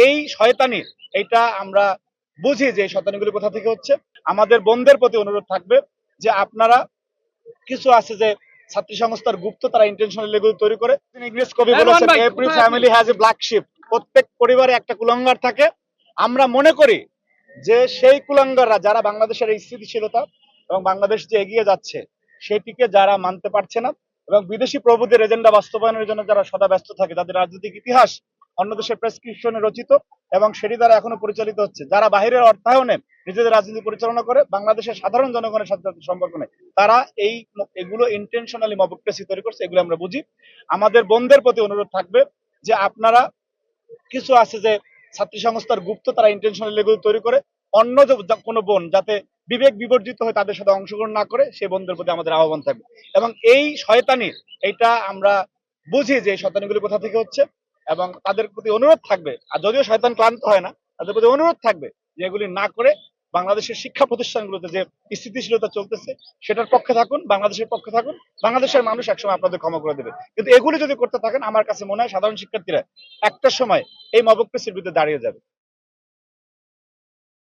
এই শয়তানি এটা আমরা বুঝি যে এই শয়তানিগুলো কোথা থেকে হচ্ছে। আমাদের বোনদের প্রতি অনুরোধ থাকবে যে আপনারা কিছু আছে যে ছাত্রী সংস্থার গুপ্ত তারা ইন্টেনশনালি এগুলো তৈরি করে। ইংরেজ কবি বলেছেন every family has a black sheep, প্রত্যেক পরিবারে একটা কুলাঙ্গার থাকে। আমরা মনে করি যে সেই কুলাঙ্গাররা যারা বাংলাদেশের এই স্থিতিশীলতা এবং বাংলাদেশ যে এগিয়ে যাচ্ছে সেটিকে যারা মানতে পারছে না এবং বিদেশি প্রভুদের এজেন্ডা বাস্তবায়নের জন্য যারা সদা ব্যস্ত থাকে, যাদের রাজনৈতিক ইতিহাস অন্য দেশের প্রেসক্রিপশনে রচিত এবং সেটি দ্বারা এখনো পরিচালিত হচ্ছে, যারা বাহিরের অর্থায়নে নিজেদের রাজনীতি পরিচালনা করে, বাংলাদেশের সাধারণ জনগণের সাথে তাদের সম্পর্ক নেই, তারা এগুলো ইন্টেনশনালি মবক্রেসি তৈরি করছে। এগুলো আমরা বুঝি। আমাদের বোনদের প্রতি অনুরোধ থাকবে যে আপনারা কিছু আছে যে ছাত্রী সংস্থার গুপ্ত তারা ইন্টেনশনালি এগুলো তৈরি করে, অন্য কোনো বোন যাতে বিবেক বিবর্জিত হয়ে তাদের সাথে অংশগ্রহণ না করে সেই বোনদের প্রতি আমাদের আহ্বান থাকবে। এবং এই শয়তানি এটা আমরা বুঝি যে এই শয়তানিগুলো কোথা থেকে হচ্ছে এবং তাদের প্রতি অনুরোধ থাকবে, আর যদিও শয়তান ক্লান্ত হয় না, তাদের প্রতি অনুরোধ থাকবে যে এগুলি না করে বাংলাদেশের শিক্ষা প্রতিষ্ঠানগুলোতে যে স্থিতিশীলতা চলতেছে সেটার পক্ষে থাকুন, বাংলাদেশের পক্ষে থাকুন। বাংলাদেশের মানুষ একসময় আপনাদের ক্ষমা করে দেবে, কিন্তু এগুলি যদি করতে থাকেন আমার কাছে মনে হয় সাধারণ শিক্ষার্থীরা একটা সময় এই মবক্রেসির বিরুদ্ধে দাঁড়িয়ে যাবে।